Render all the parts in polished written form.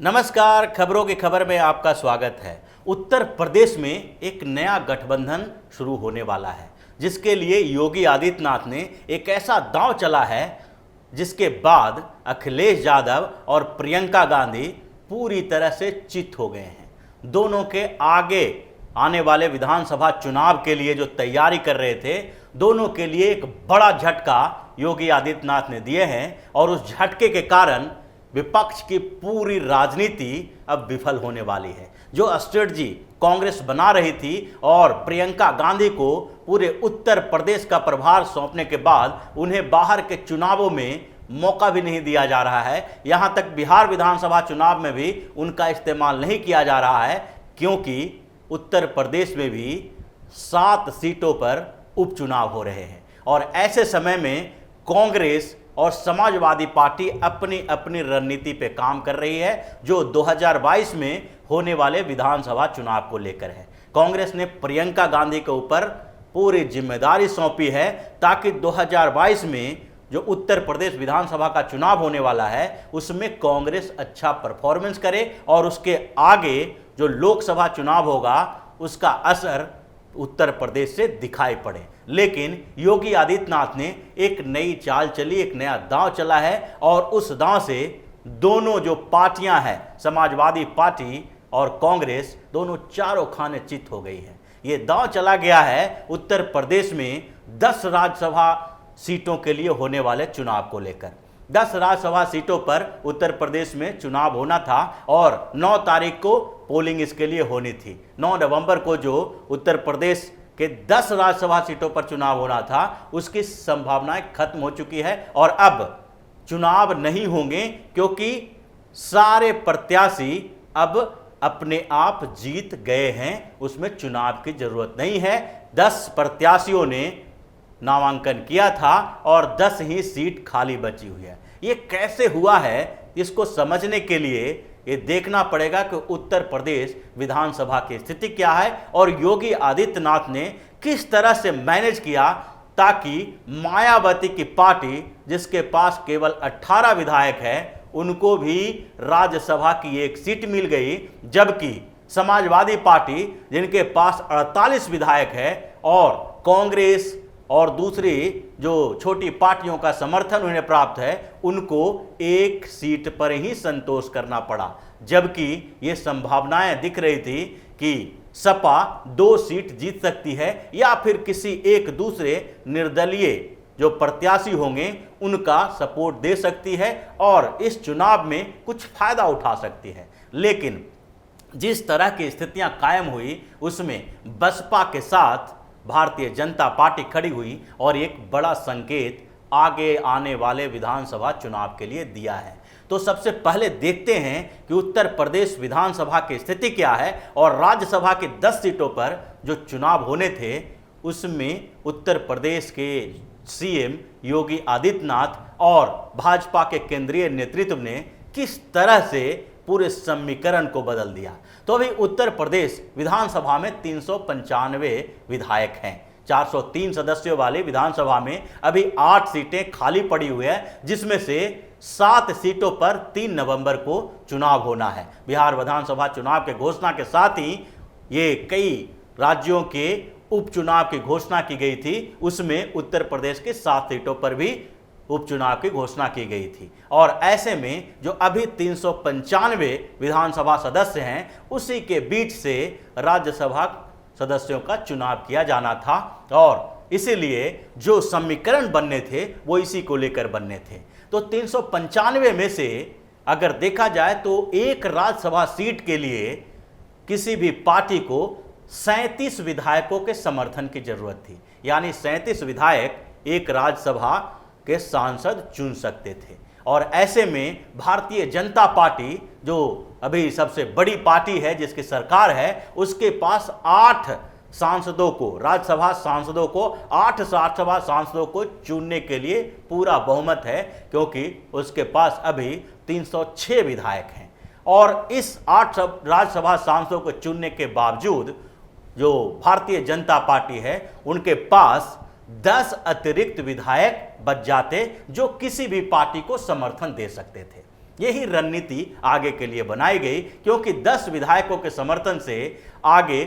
नमस्कार, खबरों की खबर में आपका स्वागत है। उत्तर प्रदेश में एक नया गठबंधन शुरू होने वाला है, जिसके लिए योगी आदित्यनाथ ने एक ऐसा दांव चला है जिसके बाद अखिलेश यादव और प्रियंका गांधी पूरी तरह से चित हो गए हैं। दोनों के आगे आने वाले विधानसभा चुनाव के लिए जो तैयारी कर रहे थे, दोनों के लिए एक बड़ा झटका योगी आदित्यनाथ ने दिए हैं और उस झटके के कारण विपक्ष की पूरी राजनीति अब विफल होने वाली है। जो स्ट्रेटजी कांग्रेस बना रही थी और प्रियंका गांधी को पूरे उत्तर प्रदेश का प्रभार सौंपने के बाद उन्हें बाहर के चुनावों में मौका भी नहीं दिया जा रहा है, यहां तक बिहार विधानसभा चुनाव में भी उनका इस्तेमाल नहीं किया जा रहा है, क्योंकि उत्तर प्रदेश में भी 7 सीटों पर उपचुनाव हो रहे हैं और ऐसे समय में कांग्रेस और समाजवादी पार्टी अपनी अपनी रणनीति पे काम कर रही है, जो 2022 में होने वाले विधानसभा चुनाव को लेकर है। कांग्रेस ने प्रियंका गांधी के ऊपर पूरी जिम्मेदारी सौंपी है ताकि 2022 में जो उत्तर प्रदेश विधानसभा का चुनाव होने वाला है उसमें कांग्रेस अच्छा परफॉर्मेंस करे और उसके आगे जो लोकसभा चुनाव होगा उसका असर उत्तर प्रदेश से दिखाई पड़े। लेकिन योगी आदित्यनाथ ने एक नई चाल चली, एक नया दांव चला है और उस दांव से दोनों जो पार्टियां हैं, समाजवादी पार्टी और कांग्रेस, दोनों चारों खाने चित हो गई है। ये दांव चला गया है उत्तर प्रदेश में 10 राज्यसभा सीटों के लिए होने वाले चुनाव को लेकर। 10 राज्यसभा सीटों पर उत्तर प्रदेश में चुनाव होना था और 9 तारीख को पोलिंग इसके लिए होनी थी। 9 नवंबर को जो उत्तर प्रदेश के 10 राज्यसभा सीटों पर चुनाव होना था, उसकी संभावनाएं खत्म हो चुकी है और अब चुनाव नहीं होंगे, क्योंकि सारे प्रत्याशी अब अपने आप जीत गए हैं, उसमें चुनाव की जरूरत नहीं है। 10 प्रत्याशियों ने नामांकन किया था और 10 ही सीट खाली बची हुई है। ये कैसे हुआ है, इसको समझने के लिए ये देखना पड़ेगा कि उत्तर प्रदेश विधानसभा की स्थिति क्या है और योगी आदित्यनाथ ने किस तरह से मैनेज किया ताकि मायावती की पार्टी, जिसके पास केवल 18 विधायक है, उनको भी राज्यसभा की एक सीट मिल गई, जबकि समाजवादी पार्टी जिनके पास 48 विधायक है और कांग्रेस और दूसरी जो छोटी पार्टियों का समर्थन उन्हें प्राप्त है, उनको एक सीट पर ही संतोष करना पड़ा। जबकि ये संभावनाएं दिख रही थी कि सपा 2 सीट जीत सकती है या फिर किसी एक दूसरे निर्दलीय जो प्रत्याशी होंगे उनका सपोर्ट दे सकती है और इस चुनाव में कुछ फायदा उठा सकती है। लेकिन जिस तरह की स्थितियां कायम हुई उसमें बसपा के साथ भारतीय जनता पार्टी खड़ी हुई और एक बड़ा संकेत आगे आने वाले विधानसभा चुनाव के लिए दिया है। तो सबसे पहले देखते हैं कि उत्तर प्रदेश विधानसभा की स्थिति क्या है और राज्यसभा की 10 सीटों पर जो चुनाव होने थे उसमें उत्तर प्रदेश के सीएम योगी आदित्यनाथ और भाजपा के केंद्रीय नेतृत्व ने किस तरह से पूरे समीकरण को बदल दिया। तो अभी उत्तर प्रदेश विधानसभा में 395 विधायक हैं। 403 सदस्यों वाली विधानसभा में अभी 8 सीटें खाली पड़ी हुई है, जिसमें से 7 सीटों पर 3 नवंबर को चुनाव होना है। बिहार विधानसभा चुनाव के घोषणा के साथ ही ये कई राज्यों के उपचुनाव की घोषणा की गई थी, उसमें उत्तर प्रदेश के 7 सीटों पर भी उपचुनाव की घोषणा की गई थी। और ऐसे में जो अभी 395 विधानसभा सदस्य हैं, उसी के बीच से राज्यसभा सदस्यों का चुनाव किया जाना था और इसीलिए जो समीकरण बनने थे वो इसी को लेकर बनने थे। तो 395 में से अगर देखा जाए तो एक राज्यसभा सीट के लिए किसी भी पार्टी को 37 विधायकों के समर्थन की जरूरत थी, यानी 37 विधायक एक राज्यसभा के सांसद चुन सकते थे। और ऐसे में भारतीय जनता पार्टी, जो अभी सबसे बड़ी पार्टी है, जिसकी सरकार है, उसके पास 8 सांसदों को, राज्यसभा सांसदों को, 8 राज्यसभा सांसदों को चुनने के लिए पूरा बहुमत है, क्योंकि उसके पास अभी 306 विधायक हैं। और इस 8 राज्यसभा सांसदों को चुनने के बावजूद जो भारतीय जनता पार्टी है, उनके पास 10 अतिरिक्त विधायक बच जाते जो किसी भी पार्टी को समर्थन दे सकते थे। यही रणनीति आगे के लिए बनाई गई, क्योंकि 10 विधायकों के समर्थन से आगे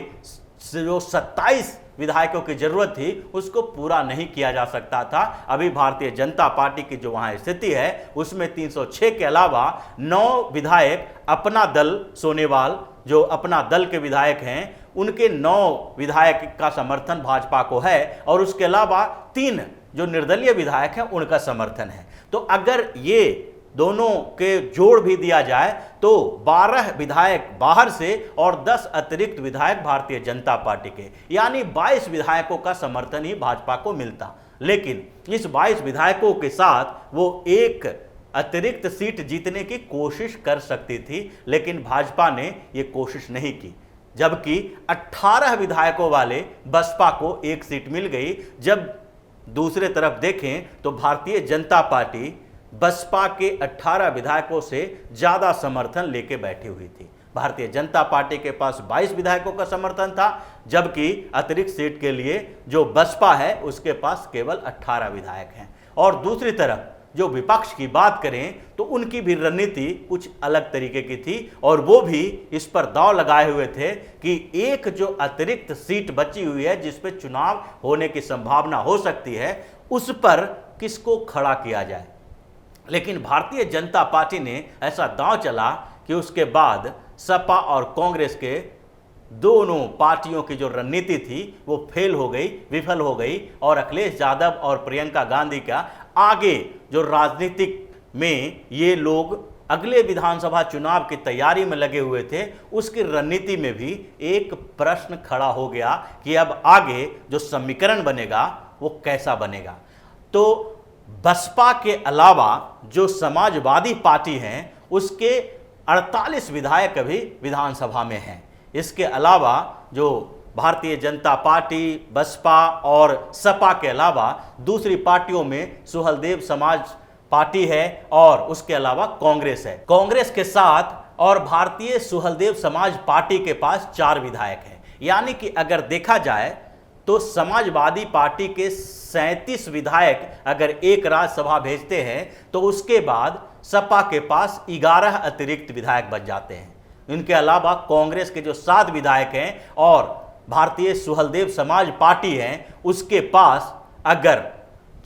जो 27 विधायकों की जरूरत थी उसको पूरा नहीं किया जा सकता था। अभी भारतीय जनता पार्टी की जो वहां स्थिति है उसमें 306 के अलावा 9 विधायक अपना दल सोनेवाल जो अपना दल के विधायक हैं उनके 9 विधायक का समर्थन भाजपा को है और उसके अलावा 3 जो निर्दलीय विधायक हैं उनका समर्थन है। तो अगर ये दोनों के जोड़ भी दिया जाए तो 12 विधायक बाहर से और 10 अतिरिक्त विधायक भारतीय जनता पार्टी के, यानी 22 विधायकों का समर्थन ही भाजपा को मिलता। लेकिन इस 22 विधायकों के साथ वो एक अतिरिक्त सीट जीतने की कोशिश कर सकती थी, लेकिन भाजपा ने ये कोशिश नहीं की। जबकि 18 विधायकों वाले बसपा को एक सीट मिल गई। जब दूसरे तरफ देखें तो भारतीय जनता पार्टी बसपा के 18 विधायकों से ज्यादा समर्थन लेके बैठी हुई थी। भारतीय जनता पार्टी के पास 22 विधायकों का समर्थन था, जबकि अतिरिक्त सीट के लिए जो बसपा है उसके पास केवल 18 विधायक हैं। और दूसरी तरफ जो विपक्ष की बात करें तो उनकी भी रणनीति कुछ अलग तरीके की थी और वो भी इस पर दांव लगाए हुए थे कि एक जो अतिरिक्त सीट बची हुई है जिस पे चुनाव होने की संभावना हो सकती है उस पर किसको खड़ा किया जाए। लेकिन भारतीय जनता पार्टी ने ऐसा दांव चला कि उसके बाद सपा और कांग्रेस के दोनों पार्टियों की जो रणनीति थी वो फेल हो गई, विफल हो गई और अखिलेश यादव और प्रियंका गांधी का आगे जो राजनीतिक में ये लोग अगले विधानसभा चुनाव की तैयारी में लगे हुए थे उसकी रणनीति में भी एक प्रश्न खड़ा हो गया कि अब आगे जो समीकरण बनेगा वो कैसा बनेगा। तो बसपा के अलावा जो समाजवादी पार्टी हैं उसके 48 विधायक अभी विधानसभा में हैं। इसके अलावा जो भारतीय जनता पार्टी, बसपा और सपा के अलावा दूसरी पार्टियों में सुहलदेव समाज पार्टी है और उसके अलावा कांग्रेस है। कांग्रेस के साथ और भारतीय सुहलदेव समाज पार्टी के पास 4 विधायक हैं। यानी कि अगर देखा जाए तो समाजवादी पार्टी के 37 विधायक अगर एक राज्यसभा भेजते हैं तो उसके बाद सपा के पास 11 अतिरिक्त विधायक बच जाते हैं। इनके अलावा कांग्रेस के जो 7 विधायक हैं और भारतीय सुहलदेव समाज पार्टी है उसके पास अगर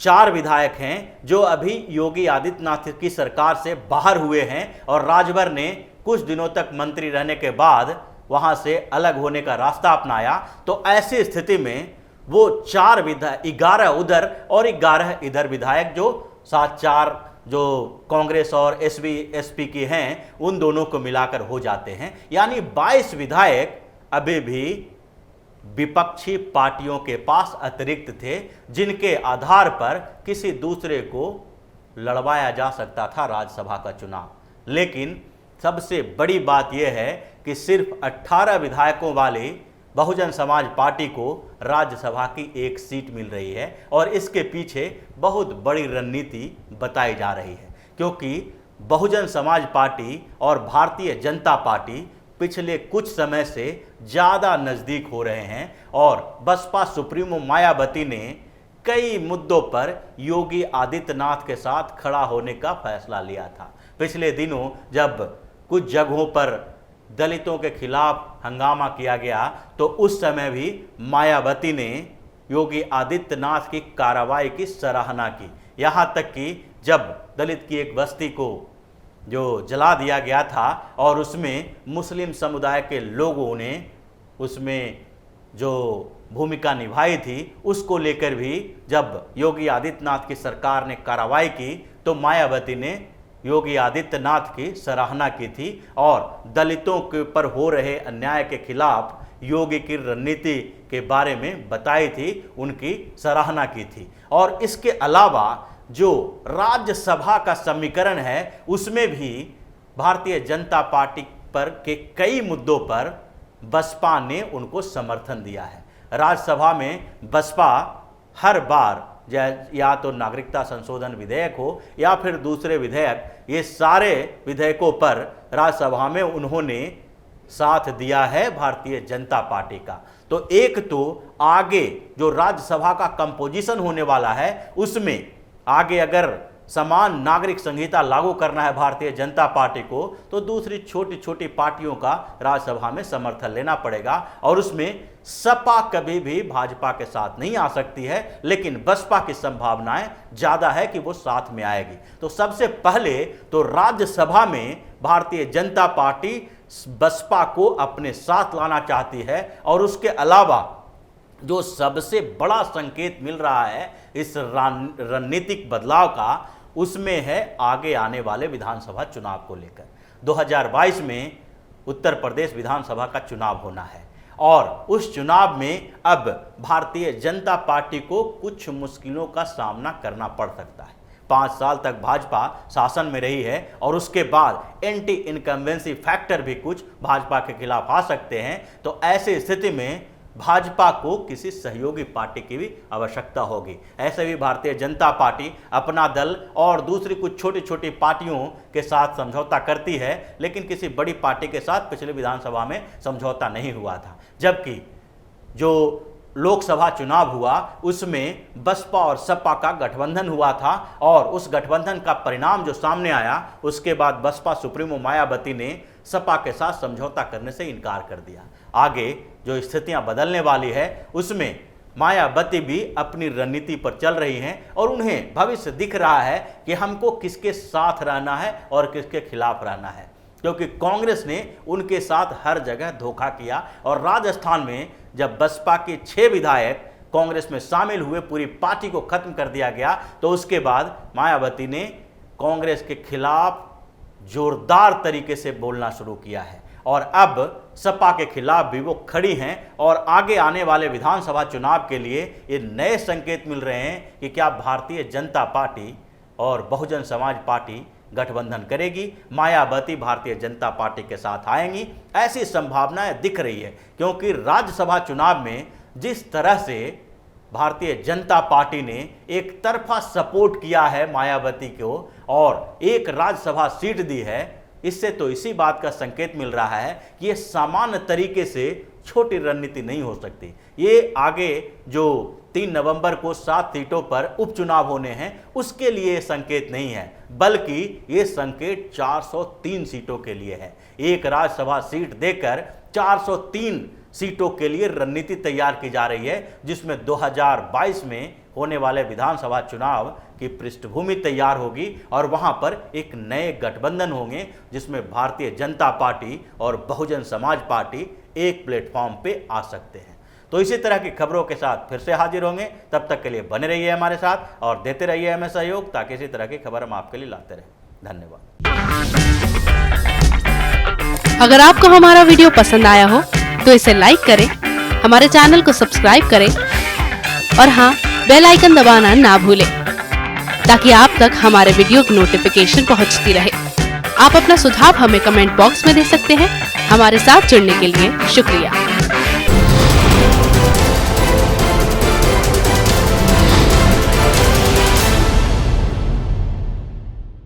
4 विधायक हैं जो अभी योगी आदित्यनाथ की सरकार से बाहर हुए हैं और राजभर ने कुछ दिनों तक मंत्री रहने के बाद वहां से अलग होने का रास्ता अपनाया, तो ऐसी स्थिति में वो 4 विधायक 11 उधर और 11 इधर विधायक जो 7-4 जो कांग्रेस और एसपी की हैं उन दोनों को मिलाकर हो जाते हैं। यानी 22 विधायक अभी भी विपक्षी पार्टियों के पास अतिरिक्त थे जिनके आधार पर किसी दूसरे को लड़वाया जा सकता था राज्यसभा का चुनाव। लेकिन सबसे बड़ी बात यह है कि सिर्फ 18 विधायकों वाली बहुजन समाज पार्टी को राज्यसभा की एक सीट मिल रही है और इसके पीछे बहुत बड़ी रणनीति बताई जा रही है, क्योंकि बहुजन समाज पार्टी और भारतीय जनता पार्टी पिछले कुछ समय से ज़्यादा नज़दीक हो रहे हैं और बसपा सुप्रीमो मायावती ने कई मुद्दों पर योगी आदित्यनाथ के साथ खड़ा होने का फैसला लिया था। पिछले दिनों जब कुछ जगहों पर दलितों के खिलाफ हंगामा किया गया तो उस समय भी मायावती ने योगी आदित्यनाथ की कार्रवाई की सराहना की। यहाँ तक कि जब दलित की एक बस्ती को जो जला दिया गया था और उसमें मुस्लिम समुदाय के लोगों ने उसमें जो भूमिका निभाई थी उसको लेकर भी जब योगी आदित्यनाथ की सरकार ने कार्रवाई की तो मायावती ने योगी आदित्यनाथ की सराहना की थी और दलितों के ऊपर हो रहे अन्याय के खिलाफ योगी की रणनीति के बारे में बताई थी, उनकी सराहना की थी। और इसके अलावा जो राज्यसभा का समीकरण है उसमें भी भारतीय जनता पार्टी पर के कई मुद्दों पर बसपा ने उनको समर्थन दिया है। राज्यसभा में बसपा हर बार या तो नागरिकता संशोधन विधेयक हो या फिर दूसरे विधेयक, ये सारे विधेयकों पर राज्यसभा में उन्होंने साथ दिया है भारतीय जनता पार्टी का। तो एक तो आगे जो राज्यसभा का कंपोजिशन होने वाला है उसमें आगे अगर समान नागरिक संहिता लागू करना है भारतीय जनता पार्टी को, तो दूसरी छोटी छोटी पार्टियों का राज्यसभा में समर्थन लेना पड़ेगा और उसमें सपा कभी भी भाजपा के साथ नहीं आ सकती है, लेकिन बसपा की संभावनाएं ज्यादा है कि वो साथ में आएगी। तो सबसे पहले तो राज्यसभा में भारतीय जनता पार्टी बसपा को अपने साथ लाना चाहती है और उसके अलावा जो सबसे बड़ा संकेत मिल रहा है इस रणनीतिक बदलाव का, उसमें है आगे आने वाले विधानसभा चुनाव को लेकर। 2022 में उत्तर प्रदेश विधानसभा का चुनाव होना है और उस चुनाव में अब भारतीय जनता पार्टी को कुछ मुश्किलों का सामना करना पड़ सकता है। 5 साल तक भाजपा शासन में रही है और उसके बाद एंटी इनकम्बेंसी फैक्टर भी कुछ भाजपा के खिलाफ आ सकते हैं। तो ऐसी स्थिति में भाजपा को किसी सहयोगी पार्टी की भी आवश्यकता होगी। ऐसे भी भारतीय जनता पार्टी अपना दल और दूसरी कुछ छोटी छोटी पार्टियों के साथ समझौता करती है, लेकिन किसी बड़ी पार्टी के साथ पिछले विधानसभा में समझौता नहीं हुआ था। जबकि जो लोकसभा चुनाव हुआ उसमें बसपा और सपा का गठबंधन हुआ था और उस गठबंधन का परिणाम जो सामने आया, उसके बाद बसपा सुप्रीमो मायावती ने सपा के साथ समझौता करने से इनकार कर दिया। आगे जो स्थितियां बदलने वाली है उसमें मायावती भी अपनी रणनीति पर चल रही हैं और उन्हें भविष्य दिख रहा है कि हमको किसके साथ रहना है और किसके खिलाफ रहना है, क्योंकि कांग्रेस ने उनके साथ हर जगह धोखा किया और राजस्थान में जब बसपा के 6 विधायक कांग्रेस में शामिल हुए, पूरी पार्टी को खत्म कर दिया गया, तो उसके बाद मायावती ने कांग्रेस के खिलाफ जोरदार तरीके से बोलना शुरू किया है और अब सपा के खिलाफ भी वो खड़ी हैं और आगे आने वाले विधानसभा चुनाव के लिए ये नए संकेत मिल रहे हैं कि क्या भारतीय जनता पार्टी और बहुजन समाज पार्टी गठबंधन करेगी, मायावती भारतीय जनता पार्टी के साथ आएंगी। ऐसी संभावनाएं दिख रही है क्योंकि राज्यसभा चुनाव में जिस तरह से भारतीय जनता पार्टी ने एक तरफा सपोर्ट किया है मायावती को और एक राज्यसभा सीट दी है, इससे तो इसी बात का संकेत मिल रहा है कि ये सामान्य तरीके से छोटी रणनीति नहीं हो सकती। ये आगे जो 3 नवंबर को 7 सीटों पर उपचुनाव होने हैं उसके लिए संकेत नहीं है, बल्कि ये संकेत 403 सीटों के लिए है। एक राज्यसभा सीट देकर 403 सीटों के लिए रणनीति तैयार की जा रही है, जिसमें 2022 में होने वाले विधानसभा चुनाव की पृष्ठभूमि तैयार होगी और वहां पर एक नए गठबंधन होंगे जिसमें भारतीय जनता पार्टी और बहुजन समाज पार्टी एक प्लेटफॉर्म पे आ सकते हैं। तो इसी तरह की खबरों के साथ फिर से हाजिर होंगे, तब तक के लिए बने रहिए हमारे साथ और देते रहिए हमें सहयोग, ताकि इसी तरह की खबर हम आपके लिए लाते रहें। धन्यवाद। अगर आपको हमारा वीडियो पसंद आया हो तो इसे लाइक करें, हमारे चैनल को सब्सक्राइब करें और हाँ, बेल आइकन दबाना ना भूलें ताकि आप तक हमारे वीडियो की नोटिफिकेशन पहुंचती रहे। आप अपना सुझाव हमें कमेंट बॉक्स में दे सकते हैं। हमारे साथ जुड़ने के लिए शुक्रिया।